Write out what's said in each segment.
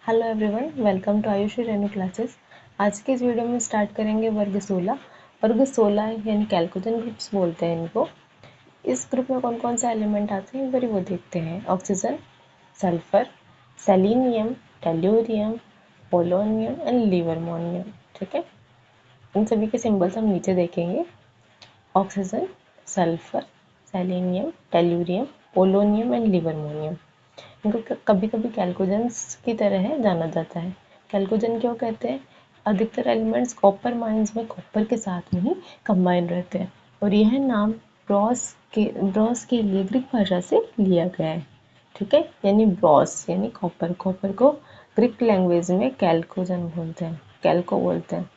Hello everyone, welcome to Aayushi Renu classes. आज के इस वीडियो में स्टार्ट करेंगे वर्ग 16। वर्ग 16 यानी कैल्कुलन ग्रुप्स बोलते हैं इनको। इस ग्रुप में कौन कौन से एलिमेंट आते हैं एक बार वो देखते हैं। Oxygen, sulphur, selenium, tellurium, polonium and livermorium. ठीक है, इन सभी के सिंबल्स हम नीचे देखेंगे। Oxygen, sulphur, selenium, tellurium, polonium and livermorium. इनको कभी कभी कैल्कोजेंस की तरह जाना जाता है। कैल्कोजन क्यों कहते हैं? अधिकतर एलिमेंट्स कॉपर माइंस में कॉपर के साथ में ही कंबाइन रहते हैं और यह नाम ब्रॉस के लिए ग्रीक भाषा से लिया गया है। ठीक है, यानी ब्रॉस यानी कॉपर। कॉपर को ग्रीक लैंग्वेज में कैल्कोजन बोलते हैं, कैल्को बोलते हैं।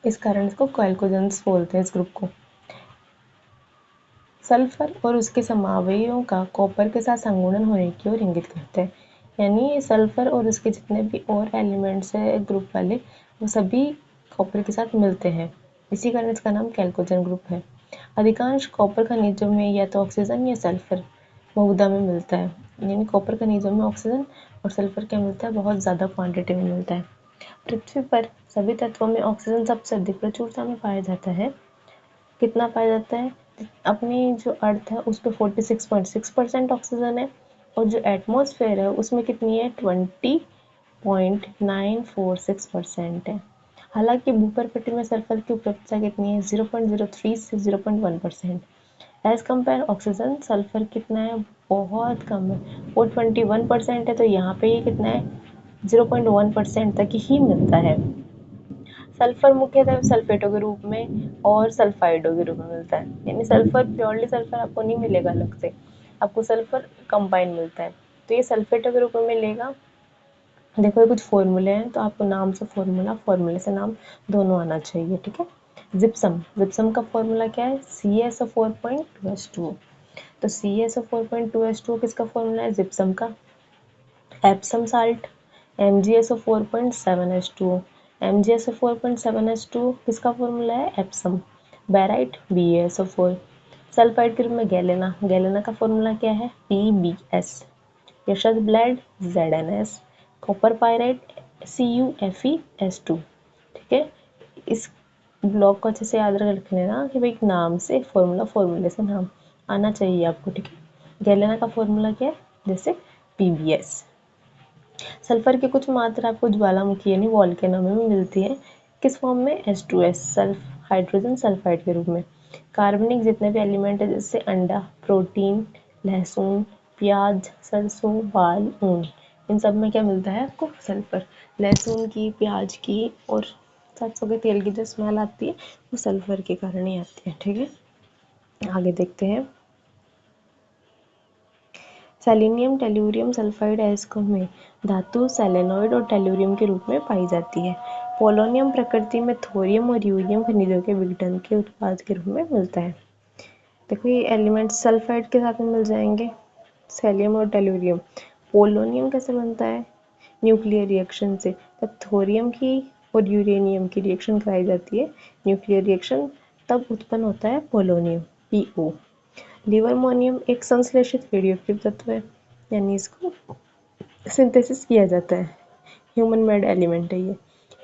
इस कारण इसको कैल्कोजेंस बोलते हैं इस ग्रुप को। सल्फर और उसके समावयवों का कॉपर के साथ संगुणन होने की ओर इंगित करते हैं। यानी सल्फर और उसके जितने भी और एलिमेंट्स है ग्रुप वाले, वो सभी कॉपर के साथ मिलते हैं। इसी कारण इसका नाम कैल्कोजन ग्रुप है। अधिकांश कॉपर खनिजों में या तो ऑक्सीजन या सल्फर बहुधा में मिलता है। यानी कॉपर खनिजों में ऑक्सीजन और सल्फर क्या मिलता है? बहुत ज़्यादा क्वांटिटी में मिलता है। पृथ्वी पर सभी तत्वों में ऑक्सीजन सबसे अधिक प्रचुरता में पाया जाता है। कितना पाया जाता है? अपनी जो अर्थ है उस पर 46.6% ऑक्सीजन है और जो एटमॉस्फेयर है उसमें कितनी है? 20.946% है। हालांकि भूपर्पटी में सल्फर की उपलब्धता कितनी है? 0.03 से 0.1%। एज कंपेयर ऑक्सीजन, सल्फर कितना है? बहुत कम है, वो 21% है। तो यहाँ पे ये कितना है? 0.1% तक ही मिलता है। सल्फर मुख्यतः सल्फेटों के रूप में और सल्फाइडों के रूप में मिलता है। यानी सल्फर प्योरली सल्फर आपको नहीं मिलेगा अलग से, आपको सल्फर कंबाइन मिलता है। तो ये सल्फेटों के रूप में मिलेगा। देखो ये कुछ फॉर्मूले हैं, तो आपको नाम से फॉर्मूले से नाम दोनों आना चाहिए। ठीक है। जिप्सम का फॉर्मूला क्या है? CaSO4.2H2O। तो CaSO4.2H2O किसका फॉर्मूला है? जिप्सम का। Epsom salt MgSO4.7H2O। MgSO4.7H2O किसका फॉर्मूला है? एप्सम। Barite BaSO4। सल्फाइड के रूप में गैलेना का फॉर्मूला क्या है? PbS। यशद blende ZnS। Copper pyrite CuFeS2। ठीक है, इस ब्लॉक को अच्छे से याद रख लेना कि भाई नाम से फॉर्मूले से नाम आना चाहिए आपको। ठीक है, गैलेना का फॉर्मूला क्या है? जैसे PbS। सल्फर की कुछ मात्रा आपको ज्वालामुखी यानी वॉल्केनो में मिलती है। किस फॉर्म में? H2S, सल्फ हाइड्रोजन सल्फाइड के रूप में। कार्बनिक जितने भी एलिमेंट है जैसे अंडा, प्रोटीन, लहसुन, प्याज, सरसों, बाल, ऊन, इन सब में क्या मिलता है आपको? सल्फर। लहसुन की, प्याज की और सरसों के तेल की जो स्मेल आती है वो सल्फर के कारण ही आती है। ठीक है, आगे देखते हैं। सेलेनियम, टेल्यूरियम सल्फाइड अयस्कों में धातु सेलेनॉइड और टेल्यूरियम के रूप में पाई जाती है। पोलोनियम प्रकृति में थोरियम और यूरियम खनिजों के विघटन के उत्पाद के रूप में मिलता है। देखो ये एलिमेंट सल्फाइड के साथ में मिल जाएंगे, सेलियम और टेल्यूरियम। पोलोनियम कैसे बनता है? न्यूक्लियर रिएक्शन से। तब थोरियम की और यूरेनियम की रिएक्शन कराई जाती है, न्यूक्लियर रिएक्शन, तब उत्पन्न होता है पोलोनियम, PO। लिवर्मोनियम एक संश्लेषित रेडियोएक्टिव तत्व है, यानी इसको सिंथेसिस किया जाता है। ह्यूमन मेड एलिमेंट है ये।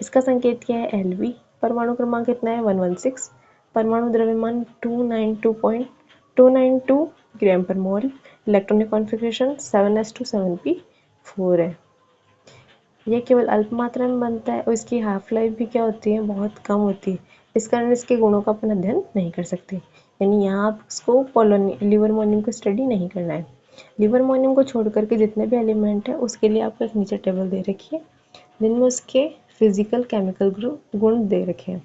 इसका संकेत क्या है? Lv। परमाणु क्रमांक कितना है? 116। परमाणु द्रव्यमान 292 ग्राम पर मोल। इलेक्ट्रॉनिक कॉन्फ़िगरेशन 7s2 7p4 है। यह केवल अल्प मात्रा में बनता है और इसकी हाफ लाइफ भी क्या होती है? बहुत कम होती है। इस कारण इसके गुणों का अपन अध्ययन नहीं कर सकते। यानी यहाँ आप इसको लिवर्मोनियम को स्टडी नहीं करना है। लिवर्मोनियम को छोड़ करके जितने भी एलिमेंट है उसके लिए आपको एक नीचे टेबल दे रखी है जिनमें उसके फिजिकल केमिकल गुण दे रखे हैं।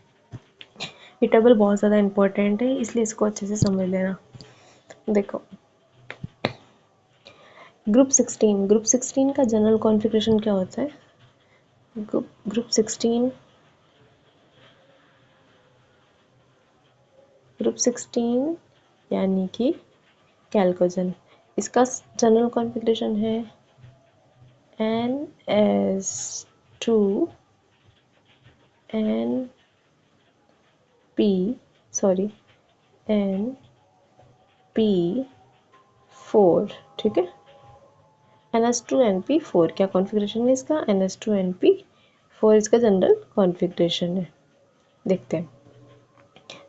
ये टेबल बहुत ज़्यादा इंपॉर्टेंट है, इसलिए इसको अच्छे से समझ लेना। देखो ग्रुप 16 का जनरल कॉन्फ़िगरेशन क्या होता है? ग्रुप 16 यानी कि कैल्कोजन। इसका जनरल कॉन्फ़िगरेशन है NS2 NP4। ठीक है, NH2NP4 क्या कॉन्फ़िगरेशन है इसका? NH2NP4 इसका जनरल कॉन्फ़िगरेशन है। देखते हैं।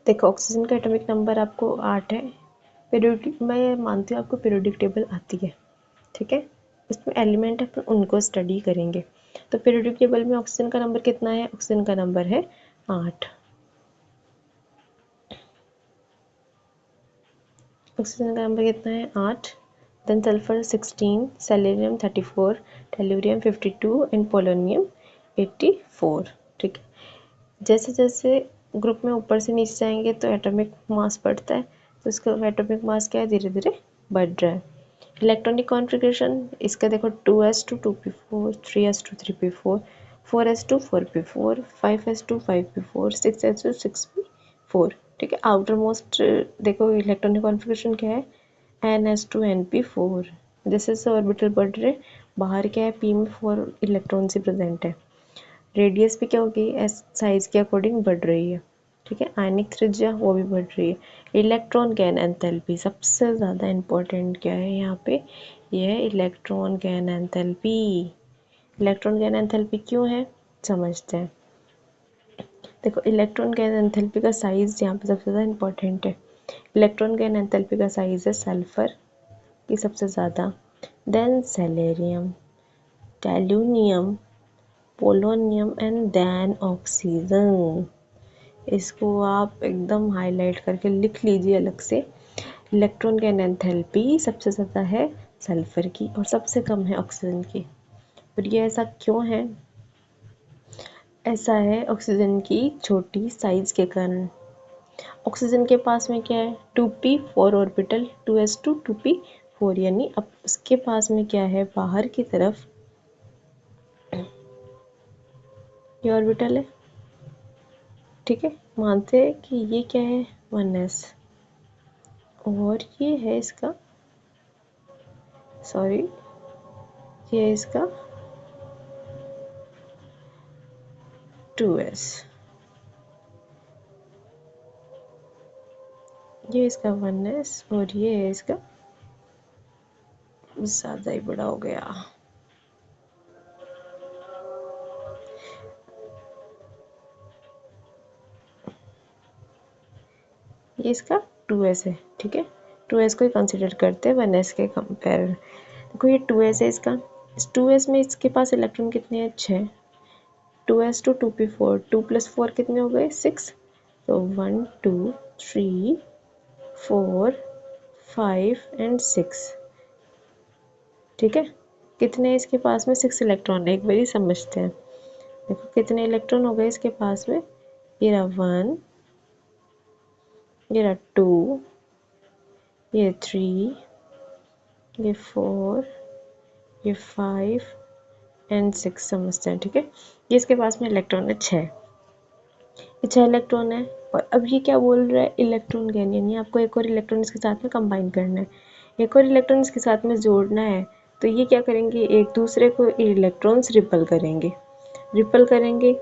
देखो ऑक्सीजन का एटॉमिक नंबर आपको 8 है। पीरियोडिक, मैं मानती हूँ आपको पीरियोडिक टेबल आती है, ठीक है। इसमें एलिमेंट है, अपन उनको स्टडी करेंगे। तो पीरियोडिक टेबल में ऑक्सीजन का नंबर कितना है? ऑक्सीजन का नंबर है 8। ऑक्सीजन का नंबर कितना है? 8। Then sulphur 16, selenium 34, tellurium 52 and polonium 84, ठीक है। जैसे जैसे ग्रुप में ऊपर से नीचे जाएंगे तो एटॉमिक मास बढ़ता है, तो इसका एटॉमिक मास क्या है? धीरे धीरे बढ़ रहा है। इलेक्ट्रॉनिक कॉन्फ़िगरेशन इसका देखो 2s2 2p4, 3s2 3p4, 4s2 4p4, 5s2 5p4, 6s2 6p4, ठीक है। आउटर मोस्ट देखो इलेक्ट्रॉनिक कॉन्फ़िगरेशन क्या है? NH2NP4। जैसे जैसे ऑर्बिटल बढ़ रहे, बाहर क्या है? p में 4 इलेक्ट्रॉन्स ही प्रेजेंट है। रेडियस भी क्या होगी? एस साइज के अकॉर्डिंग बढ़ रही है, ठीक है। आयनिक त्रिज्या वो भी बढ़ रही है। इलेक्ट्रॉन गैन एंथैल्पी सबसे ज़्यादा इम्पोर्टेंट क्या है यहाँ पे? ये है electron gain enthalpy. Electron gain enthalpy क्यों है समझते हैं। देखो इलेक्ट्रॉन गैन एंथैल्पी का साइज यहाँ पे सबसे ज़्यादा इम्पोर्टेंट है। इलेक्ट्रॉन गैन एंथैल्पी का साइज है सल्फर की सबसे ज़्यादा, then selenium, tellurium, polonium and then oxygen. इसको आप एकदम हाईलाइट करके लिख लीजिए अलग से। इलेक्ट्रॉन गैन एंथैल्पी सबसे ज़्यादा है सल्फर की और सबसे कम है ऑक्सीजन की। और ये ऐसा क्यों है? ऐसा है ऑक्सीजन की छोटी साइज के कारण। ऑक्सीजन के पास में क्या है? 2p4 ऑर्बिटल, 2s2 2p4, यानी अब उसके पास में क्या है? बाहर की तरफ ये ऑर्बिटल है, ठीक है। मानते हैं कि ये क्या है? 1s, और ये है इसका, सॉरी, ये है इसका 2s, ये इसका 1s और ये है इसका, ज़्यादा ही बड़ा हो गया। ये इसका 2s है, ठीक है। 2s को ही कंसिडर करते हैं 1s के कंपेयर। देखो ये 2s है इसका, इस 2s में इसके पास इलेक्ट्रॉन कितने हैं? 6। 2s टू 2p4, 2 + 4 कितने हो गए? 6। तो 1 2 3 4 5 एंड 6, ठीक है। कितने हैं इसके पास में? 6 इलेक्ट्रॉन है। एक बारी समझते हैं। देखो कितने इलेक्ट्रॉन हो गए इसके पास में? ये रहा 1, ये रहा 2, ये 3, ये 4, ये 5 एंड 6 समझते हैं, ठीक है। ये इसके पास में इलेक्ट्रॉन है 6, ये 6 इलेक्ट्रॉन है। और अब ये क्या बोल रहा है? इलेक्ट्रॉन गैन, यानी आपको एक और इलेक्ट्रॉन इसके साथ में कंबाइन करना है, एक और इलेक्ट्रॉन इसके साथ में जोड़ना है। तो ये क्या करेंगे? एक दूसरे को इलेक्ट्रॉन्स रिपल करेंगे, रिपल करेंगे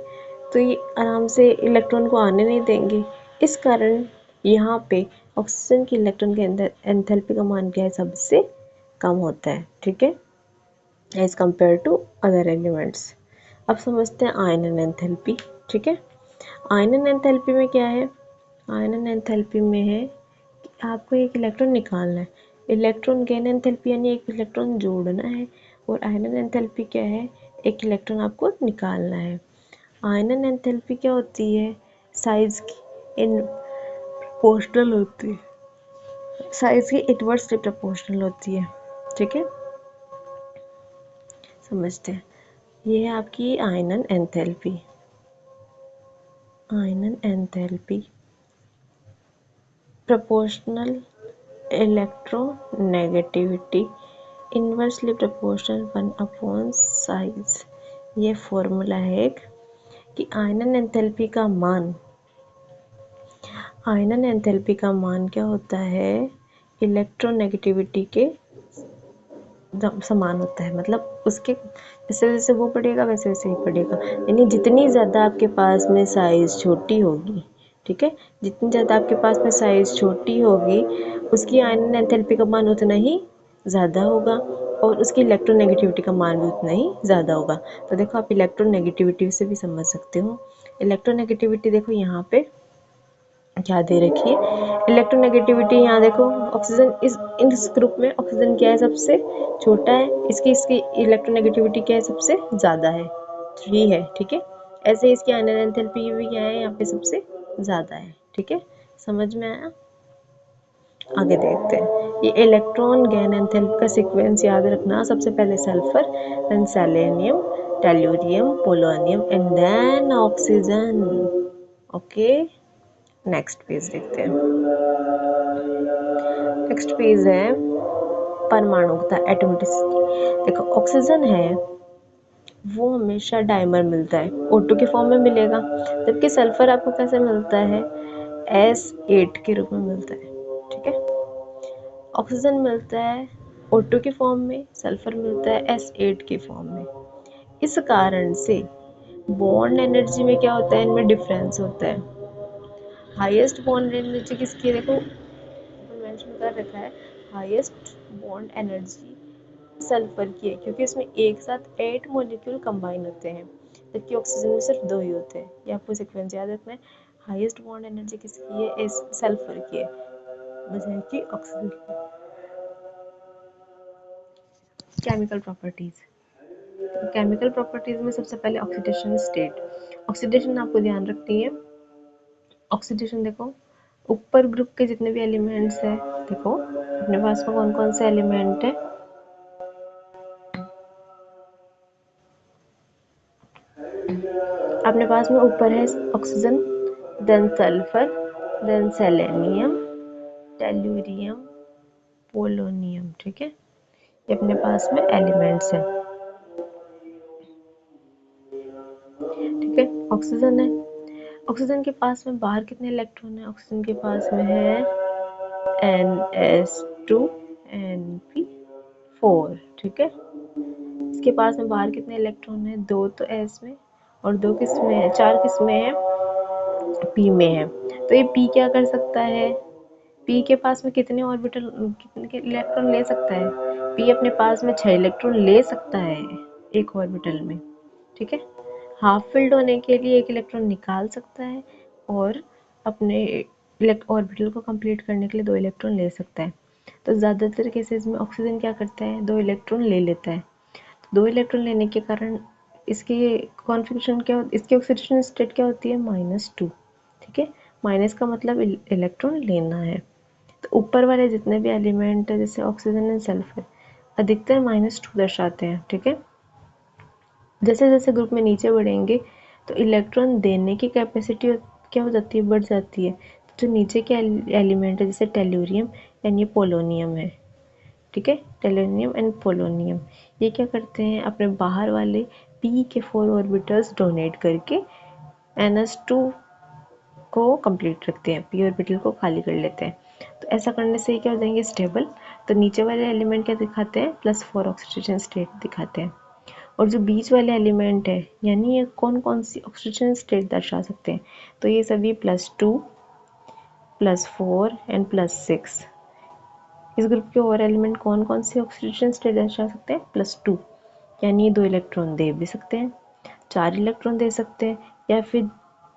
तो ये आराम से इलेक्ट्रॉन को आने नहीं देंगे। इस कारण यहाँ पे ऑक्सीजन की इलेक्ट्रॉन के अंदर एंथैल्पी का मान क्या है? सबसे कम होता है, ठीक है, as compared to other elements. अब समझते हैं आयनन एंथैल्पी, ठीक है। आयनन एंथैल्पी में क्या है? आयनन एंथैल्पी में है कि आपको एक इलेक्ट्रॉन निकालना है। इलेक्ट्रॉन गेन एंथैल्पी यानी एक इलेक्ट्रॉन जोड़ना है, और आयनन एंथैल्पी क्या है? एक इलेक्ट्रॉन आपको निकालना है। आयनन एंथैल्पी क्या होती है? साइज की इन प्रोपोर्शनल होती है, साइज की इनवर्सली प्रोपोर्शनल होती है, ठीक है। समझते हैं। ये है आपकी आयनन एंथैल्पी। आयनन enthalpy proportional electronegativity inversely proportional 1 size. ये फॉर्मूला है एक कि आयनन एंथैल्पी का मान, आयनन एंथैल्पी का मान क्या होता है? इलेक्ट्रोनेगेटिविटी के समान होता है। मतलब उसके जैसे जैसे वो बढ़ेगा वैसे वैसे ही बढ़ेगा, यानी जितनी ज़्यादा आपके पास में साइज़ छोटी होगी, ठीक है, जितनी ज़्यादा आपके पास में साइज़ छोटी होगी उसकी आयनन एंथैल्पी का मान उतना ही ज़्यादा होगा। और उसकी इलेक्ट्रोनेगेटिविटी का मान भी उतना ही ज़्यादा होगा। तो देखो आप इलेक्ट्रोनेगेटिविटी से भी समझ सकते हो। इलेक्ट्रोनेगेटिविटी देखो यहाँ पे क्या दे रखी है, इलेक्ट्रोनेगेटिविटी यहाँ देखो, ऑक्सीजन इस ग्रुप में ऑक्सीजन क्या है, सबसे छोटा है, इसकी इलेक्ट्रोनेगेटिविटी क्या है, सबसे ज़्यादा है, 3 है, ठीक है। ऐसे इसकी आयनन एंथैल्पी भी क्या है, यहाँ पे सबसे ज़्यादा है, ठीक है। समझ में आया? आगे देखते हैं। ये इलेक्ट्रॉन गैन एंथैल्पी का सीक्वेंस याद रखना, सबसे पहले sulphur, then selenium, tellurium, polonium and then oxygen. Okay, next page देखते हैं। नेक्स्ट पेज है परमाणुकता, एटॉमिसिटी। देखो ऑक्सीजन है वो हमेशा डाइमर मिलता है, O2 के फॉर्म में मिलेगा, जबकि सल्फर आपको कैसे मिलता है, S8 के रूप में मिलता है, ठीक है। ऑक्सीजन मिलता है O2 के फॉर्म में, सल्फर मिलता है S8 के फॉर्म में। इस कारण से बॉन्ड एनर्जी में क्या होता है, इनमें डिफरेंस होता है। हाईएस्ट बॉन्ड एनर्जी किसकी है, देखो मेंशन कर रखा है, हाईएस्ट बॉन्ड एनर्जी सल्फर की है, क्योंकि इसमें एक साथ 8 मॉलिक्यूल कंबाइन होते हैं, जबकि ऑक्सीजन में सिर्फ 2 ही होते हैं। ये आपको सीक्वेंस याद रखना है। हाईएस्ट बॉन्ड एनर्जी किसकी है, इस सल्फर की है, बजाय कि ऑक्सीजन की। केमिकल प्रॉपर्टीज, केमिकल प्रॉपर्टीज में सबसे पहले ऑक्सीडेशन स्टेट। ऑक्सीडेशन आपको ध्यान रखनी है। ऑक्सीडेशन देखो, ऊपर ग्रुप के जितने भी एलिमेंट्स हैं, देखो अपने पास में कौन कौन से एलिमेंट है, अपने पास में ऊपर है oxygen, then sulphur, then selenium, tellurium, polonium, ठीक है। ये अपने पास में एलिमेंट्स हैं, ठीक है। ऑक्सीजन है, ऑक्सीजन के पास में बाहर कितने इलेक्ट्रॉन है, ऑक्सीजन के पास में है NS2 Np4, ठीक है। इसके पास में बाहर कितने इलेक्ट्रॉन है, 2 तो S में और 2 किस में है, 4 किस में है, P में है। तो ये P क्या कर सकता है, P के पास में कितने ऑर्बिटल, कितने इलेक्ट्रॉन ले सकता है, P अपने पास में 6 इलेक्ट्रॉन ले सकता है एक ऑर्बिटल में, ठीक है। हाफ फिल्ड होने के लिए 1 इलेक्ट्रॉन निकाल सकता है और अपने ऑर्बिटल को कंप्लीट करने के लिए 2 इलेक्ट्रॉन ले सकता है। तो ज़्यादातर केसेस में ऑक्सीजन क्या करता है, 2 इलेक्ट्रॉन ले लेता है। तो 2 इलेक्ट्रॉन लेने के कारण इसकी कॉन्फ़िगरेशन क्या, इसकी ऑक्सीडेशन स्टेट क्या होती है, -2, ठीक है। माइनस का मतलब इलेक्ट्रॉन लेना है। तो ऊपर वाले जितने भी एलिमेंट है, जैसे ऑक्सीजन एंड सल्फर, अधिकतर -2 दर्शाते हैं, ठीक है। जैसे जैसे ग्रुप में नीचे बढ़ेंगे तो इलेक्ट्रॉन देने की कैपेसिटी क्या हो जाती है, बढ़ जाती है। तो जो नीचे के एलिमेंट है, जैसे टेल्यूरियम एंड ये पोलोनियम है, ठीक है, टेल्यूरियम एंड पोलोनियम, ये क्या करते हैं, अपने बाहर वाले p के 4 ऑर्बिटल्स डोनेट करके NS2 को कंप्लीट रखते हैं, p ऑर्बिटल को खाली कर लेते हैं। तो ऐसा करने से क्या हो जाएंगे, स्टेबल। तो नीचे वाले एलिमेंट क्या दिखाते हैं, +4 ऑक्सीडेशन स्टेट दिखाते हैं। और जो बीच वाले एलिमेंट है, यानी ये कौन कौन सी ऑक्सीडेशन स्टेट दर्शा सकते हैं, तो ये सभी +2, +4 एंड +6। इस ग्रुप के और एलिमेंट कौन कौन सी ऑक्सीडेशन स्टेट दर्शा सकते हैं, +2, यानी ये 2 इलेक्ट्रॉन दे भी सकते हैं, 4 इलेक्ट्रॉन दे सकते हैं, या फिर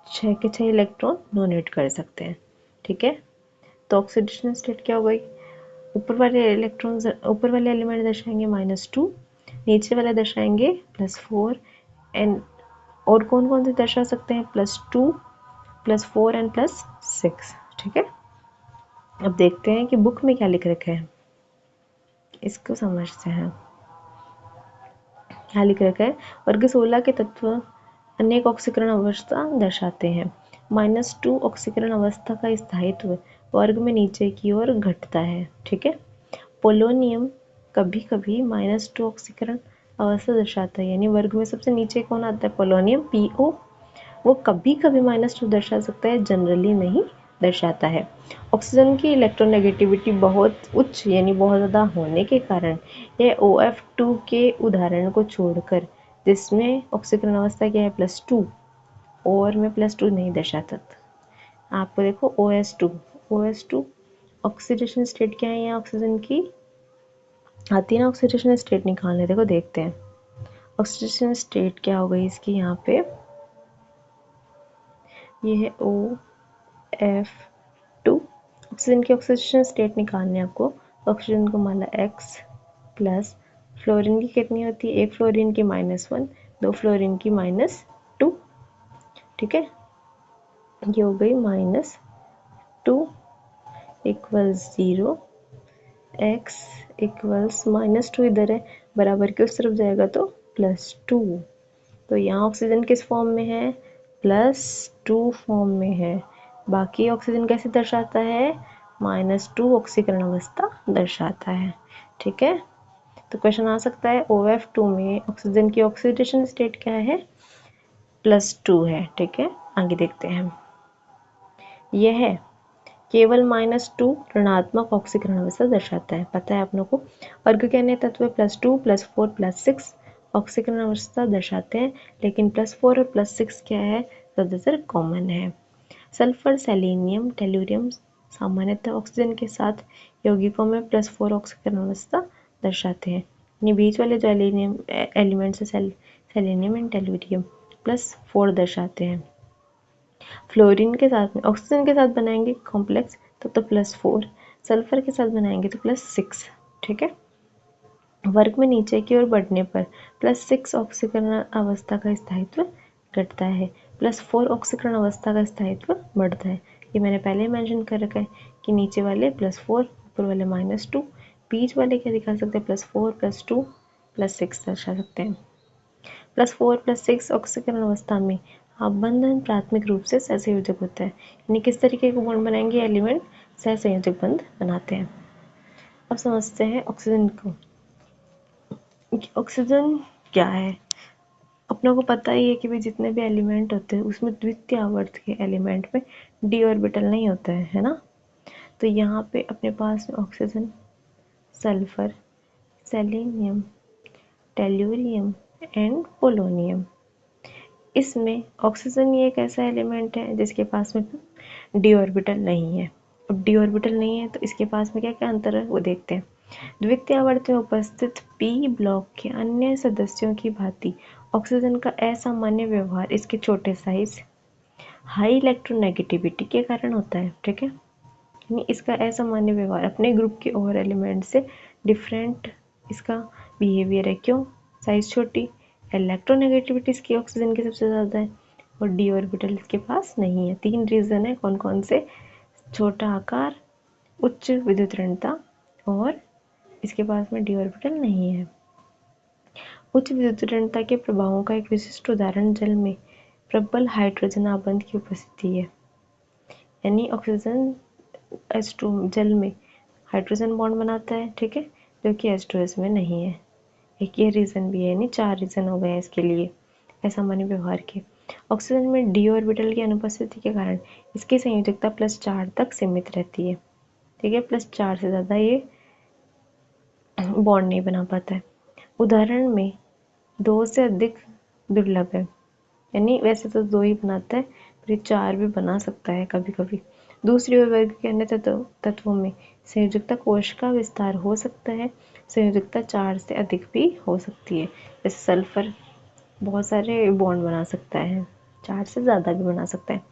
6 के 6 इलेक्ट्रॉन डोनेट कर सकते हैं, ठीक है। तो ऑक्सीडेशन स्टेट क्या हो गई, ऊपर वाले इलेक्ट्रॉन्स, ऊपर वाले एलिमेंट दर्शाएंगे -2, नीचे वाले दर्शाएंगे +4 एंड, और कौन कौन से दर्शा सकते हैं, +2, +4 एंड +6, ठीक है। अब देखते हैं कि बुक में क्या लिख रखा है, इसको समझते हैं। क्या लिख रखा है, वर्ग 16 के तत्व अनेक ऑक्सीकरण अवस्था दर्शाते हैं। -2 ऑक्सीकरण अवस्था का स्थायित्व वर्ग में नीचे की ओर घटता है, ठीक है। पोलोनियम कभी कभी -2 ऑक्सीकरण अवस्था दर्शाता है, यानी वर्ग में सबसे नीचे कौन आता है, पोलोनियम PO, वो कभी कभी -2 दर्शा सकता है, जनरली नहीं दर्शाता है। ऑक्सीजन की इलेक्ट्रोनेगेटिविटी बहुत उच्च यानी बहुत ज़्यादा होने के कारण यह OF2 के उदाहरण को छोड़कर, जिसमें ऑक्सीकरण अवस्था क्या है, +2, और में +2 नहीं दर्शाता। आपको देखो OS2 ऑक्सीडेशन स्टेट क्या है यहाँ ऑक्सीजन की, आती है ना ऑक्सीडेशन स्टेट निकालने। देखो देखते हैं ऑक्सीडेशन स्टेट क्या हो गई इसकी। यहाँ पे ये है OF2। ऑक्सीजन की ऑक्सीडेशन स्टेट निकालनी है आपको। ऑक्सीजन को मान ला X प्लस फ्लोरीन की कितनी होती है, एक फ्लोरीन की -1, दो फ्लोरीन की -2। ठीक है, ये हो गई -2 इक्वल्स 0, x इक्वल्स -2 इधर है, बराबर के उस तरफ जाएगा तो +2। तो यहाँ ऑक्सीजन किस फॉर्म में है, +2 फॉर्म में है। बाकी ऑक्सीजन कैसे दर्शाता है, -2 ऑक्सीकरण अवस्था दर्शाता है। ठीक है, तो क्वेश्चन आ सकता है OF2 में ऑक्सीजन की ऑक्सीडेशन स्टेट क्या है, +2 है। ठीक है, आगे देखते हैं। यह है केवल -2 ऋणात्मक ऑक्सीकरण अवस्था दर्शाता है, पता है आप लोगों को। वर्ग के अन्य तत्व +2 +4 +6 ऑक्सीकरण अवस्था दर्शाते हैं, लेकिन +4 और +6 क्या है, ज़्यादातर कॉमन है। सल्फर, सेलेनियम, टेलुरियम सामान्यतः ऑक्सीजन के साथ यौगिकों में +4 ऑक्सीकरण अवस्था दर्शाते हैं। ये बीच वाले जो एलिमेंट्स है सेलेनियम एंड टेलुरियम +4 दर्शाते हैं। फ्लोरीन के साथ में ऑक्सीजन के साथ बनाएंगे कॉम्प्लेक्स तो +4, सल्फर के साथ बनाएंगे तो +6। ठीक है, वर्ग में नीचे की ओर बढ़ने पर +6 ऑक्सीकरण अवस्था का स्थायित्व घटता है, +4 ऑक्सीकरण अवस्था का स्थायित्व बढ़ता है। ये मैंने पहले मेंशन कर रखा है कि नीचे वाले +4, ऊपर वाले -2, बीच वाले क्या दिखा सकते हैं, +4 +2 +6 दर्शा सकते हैं। +4 +6 ऑक्सीकरण अवस्था में बंधन प्राथमिक रूप से सहसंयोजक होता है। यानी किस तरीके के बॉन्ड बनाएंगे, एलिमेंट सहसंयोजक बंध बनाते हैं। अब समझते हैं ऑक्सीजन को। ऑक्सीजन क्या है, अपनों को पता ही है कि भाई जितने भी एलिमेंट होते हैं उसमें द्वितीय आवर्त के एलिमेंट में d ऑर्बिटल नहीं होता है ना। तो यहाँ पे अपने पास oxygen, sulphur, selenium, tellurium and polonium. इसमें ऑक्सीजन ये एक ऐसा एलिमेंट है जिसके पास में d ऑर्बिटल नहीं है। अब d ऑर्बिटल नहीं है तो इसके पास में क्या क्या अंतर है वो देखते हैं। द्वितीय आवर्त में उपस्थित p ब्लॉक के अन्य सदस्यों की भांति ऑक्सीजन का असामान्य व्यवहार इसके छोटे साइज, हाई इलेक्ट्रोनेगेटिविटी के कारण होता है। ठीक है, यानी इसका असामान्य व्यवहार अपने ग्रुप के और एलिमेंट से डिफरेंट इसका बिहेवियर है। क्यों, साइज छोटी, इलेक्ट्रोनेगेटिविटी इसकी ऑक्सीजन की सबसे ज़्यादा है और d ऑर्बिटल इसके पास नहीं है। 3 रीज़न है, कौन कौन से, छोटा आकार, उच्च विद्युत ऋणता और इसके पास में d ऑर्बिटल नहीं है। उच्च विद्युत ऋणता के प्रभावों का एक विशिष्ट उदाहरण जल में प्रबल हाइड्रोजन आबंध की उपस्थिति है। यानी ऑक्सीजन H2 जल में हाइड्रोजन बॉन्ड बनाता है, ठीक है, जो कि H2S में नहीं है। एक ये रीज़न भी है, यानी 4 रीज़न हो गए इसके लिए असामान्य व्यवहार के। ऑक्सीजन में d ऑर्बिटल की अनुपस्थिति के कारण इसकी संयोजकता +4 तक सीमित रहती है। ठीक है, +4 से ज़्यादा ये बॉन्ड नहीं बना पाता है। उदाहरण में 2 से अधिक दुर्लभ है, यानी वैसे तो 2 ही बनाता है पर ये 4 भी बना सकता है कभी कभी। दूसरी ओर वर्ग के अन्य तत्वों में संयोजकता कोश का विस्तार हो सकता है, संयोजकता 4 से अधिक भी हो सकती है। जैसे सल्फर बहुत सारे बॉन्ड बना सकता है, 4 से ज़्यादा भी बना सकता है।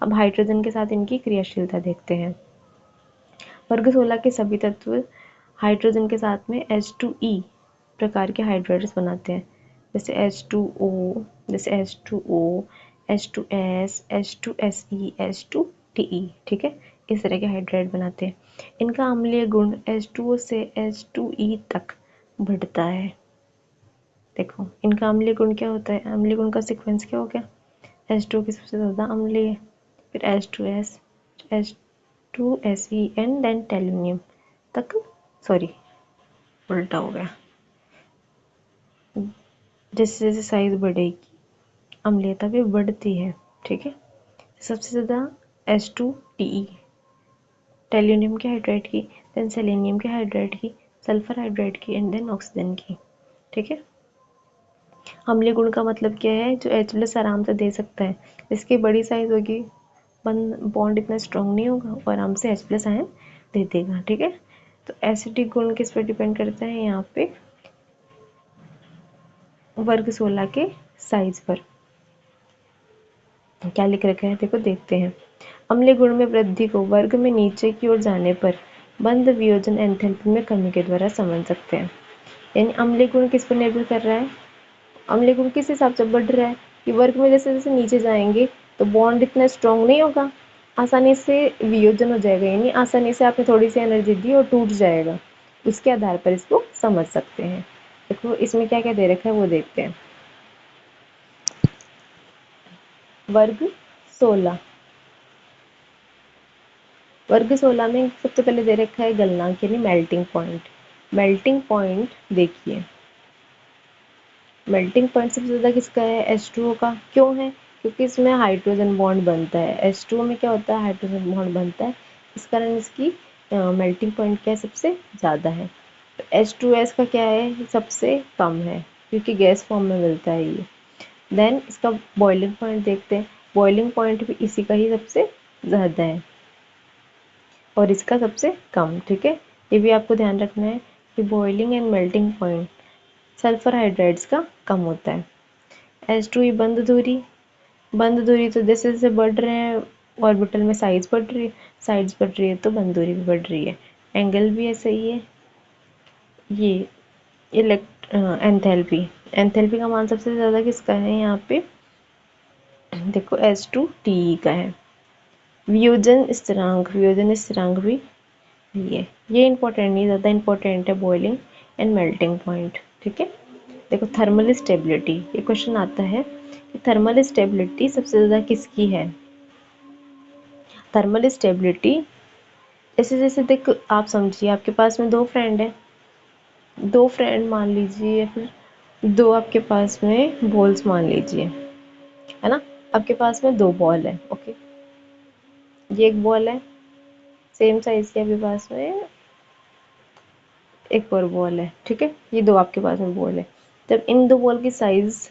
अब हाइड्रोजन के साथ इनकी क्रियाशीलता देखते हैं। वर्ग 16 के सभी तत्व हाइड्रोजन के साथ में H2E प्रकार के हाइड्रेट्स बनाते हैं, जैसे H2O, जैसे H2O, H2S, H2SE, H2TE। ठीक है, इस तरह के हाइड्रेट बनाते हैं। इनका अम्लीय गुण H2O से H2E तक बढ़ता है। देखो इनका अम्लीय गुण क्या होता है, अम्लीय गुण का सीक्वेंस क्या हो गया, H2O की सबसे ज़्यादा अम्लीय, फिर H2S, H2SE एंड देन टेलुनियम तक, सॉरी उल्टा हो गया। जैसे जैसे साइज बढ़ेगी अम्लीयता भी बढ़ती है। ठीक है, सबसे ज़्यादा H2TE टेलुनियम के हाइड्रेट की, देन सेलेनियम के हाइड्रेट की, सल्फर हाइड्रेट की एंड देन ऑक्सीजन की। ठीक है, अम्लीय गुण का मतलब क्या है, जो H+ आराम से दे सकता है, जिसकी बड़ी साइज होगी बॉन्ड इतना स्ट्रॉन्ग नहीं होगा और आराम से H+ आयन दे देगा। ठीक है, तो एसिडिक गुण किस पर डिपेंड करता है, यहाँ पे वर्ग 16 के साइज पर। क्या लिख रखा है देखो, देखते हैं। अम्लीय गुण में वृद्धि को वर्ग में नीचे की ओर जाने पर बंध वियोजन एंथैल्पी में कमी के द्वारा समझ सकते हैं। यानी अम्लीय गुण किस पर निर्भर कर रहा है, अम्लीय गुण किस हिसाब से बढ़ रहा है कि वर्ग में जैसे जैसे नीचे जाएंगे तो बॉन्ड इतना स्ट्रॉन्ग नहीं होगा, आसानी से वियोजन हो जाएगा, यानी आसानी से आपने थोड़ी सी एनर्जी दी और टूट जाएगा। उसके आधार पर इसको समझ सकते हैं। देखो इसमें क्या क्या दे रखा है वो देखते हैं। वर्ग 16, वर्ग 16 में सबसे पहले दे रखा है गलनांक यानी मेल्टिंग पॉइंट। मेल्टिंग पॉइंट देखिए, मेल्टिंग पॉइंट सबसे ज़्यादा किसका है, H2O का। क्यों है, क्योंकि इसमें हाइड्रोजन बॉन्ड बनता है। H2O में क्या होता है, हाइड्रोजन बॉन्ड बनता है, इस कारण इसकी मेल्टिंग पॉइंट क्या है, सबसे ज़्यादा है। तो H2S का क्या है, सबसे कम है, क्योंकि गैस फॉर्म में मिलता है ये। देन इसका बॉइलिंग पॉइंट देखते हैं, बॉइलिंग पॉइंट भी इसी का ही सबसे ज़्यादा है और इसका सबसे कम। ठीक है, ये भी आपको ध्यान रखना है कि boiling and melting point sulphur hydrides का कम होता है। H2 बंद दूरी तो जैसे जैसे बढ़ रहे हैं ऑर्बिटल में साइज बढ़ रही है, साइज बढ़ रही है तो बंद दूरी भी बढ़ रही है। एंगल भी ऐसा ही है। ये एंथैल्पी, एंथैल्पी का मान सबसे ज़्यादा किसका है, यहाँ पे देखो H2TE का है। वियोजन स्थिरांक, वियोजन स्थिरांक भी ये इंपॉर्टेंट नहीं, ज़्यादा इंपॉर्टेंट है बॉइलिंग एंड मेल्टिंग पॉइंट। ठीक है, देखो थर्मल स्टेबिलिटी, ये क्वेश्चन आता है कि थर्मल स्टेबिलिटी सबसे ज़्यादा किसकी है। थर्मल स्टेबिलिटी जैसे जैसे देखो, आप समझिए आपके पास में दो फ्रेंड है, दो फ्रेंड मान लीजिए, या फिर दो आपके पास में बॉल्स मान लीजिए, है ना। आपके पास में दो बॉल है, ओके, ये एक बॉल है सेम साइज की, आपके पास में एक और बॉल है। ठीक है, ये दो आपके पास में बॉल है। जब इन दो बॉल की साइज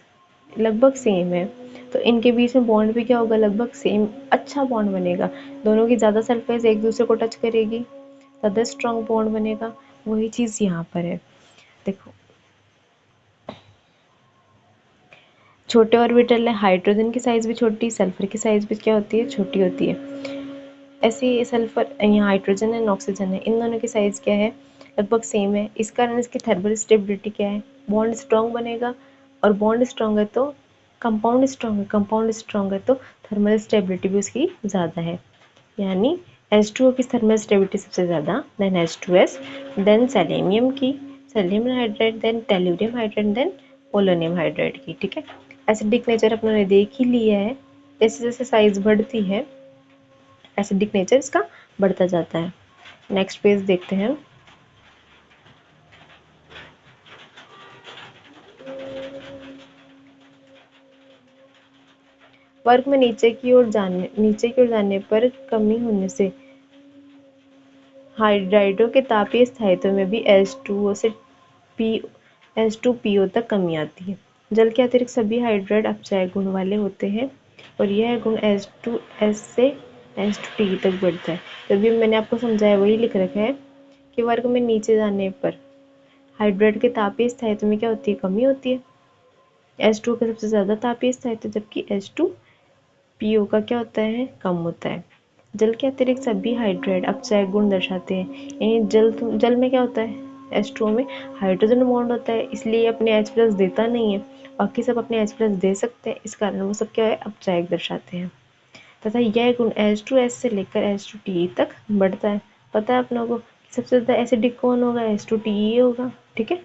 लगभग सेम है तो इनके बीच में बॉन्ड भी क्या होगा, लगभग सेम, अच्छा बॉन्ड बनेगा। दोनों की ज़्यादा सरफेस एक दूसरे को टच करेगी, ज़्यादा स्ट्रॉन्ग बॉन्ड बनेगा। वही चीज़ यहाँ पर है। देखो छोटे ऑर्बिटल है, हाइड्रोजन की साइज भी छोटी, सल्फर की साइज भी क्या होती है, छोटी होती है। ऐसे ही सल्फर, यहाँ हाइड्रोजन एंड ऑक्सीजन है, इन दोनों की साइज क्या है, लगभग सेम है। इस कारण इसकी थर्मल स्टेबिलिटी क्या है, बॉन्ड स्ट्रॉन्ग बनेगा, और बॉन्ड स्ट्रॉन्ग है तो कंपाउंड स्ट्रॉन्ग है, कंपाउंड स्ट्रॉन्ग है तो थर्मल स्टेबिलिटी भी उसकी ज़्यादा है। यानी H2O की थर्मल स्टेबिलिटी सबसे ज़्यादा, देन H2S, देन सेलेनियम की, selenium hydride, then tellurium hydride, then polonium hydride की। ठीक है, एसिडिक नेचर अपने ने देख ही लिया है, जैसे जैसे साइज बढ़ती है एसिडिक नेचर इसका बढ़ता जाता है। नेक्स्ट पेज देखते हैं। वर्ग में नीचे की ओर जाने पर कमी होने से हाइड्राइडों के तापीय स्थायित्व में भी H2O से P H2PO तक कमी आती है। जल के अतिरिक्त सभी हाइड्राइड अपचायक गुण वाले होते हैं और यह गुण H2S से H2TE तक बढ़ता है। तो अभी मैंने आपको समझाया वही लिख रखा है कि वर्ग में नीचे जाने पर हाइड्राइड के तापीय स्थायित्व में क्या होती है, कमी होती है। H2O का सबसे ज़्यादा तापीय स्थायित्व, जबकि H2PO का क्या होता है, कम होता है। जल के अतिरिक्त सभी हाइड्राइड अपचायक गुण दर्शाते हैं। यानी जल में क्या होता है, H2O में हाइड्रोजन बॉन्ड होता है, इसलिए अपने H प्लस देता नहीं है, बाकी सब अपने H प्लस दे सकते हैं, इस कारण वो सब क्या है, अपचायक दर्शाते हैं। तथा यह गुण H2S से लेकर H2TE तक बढ़ता है। पता है आप लोगों को सबसे ज़्यादा एसिडिक कौन होगा, H2TE होगा। ठीक है,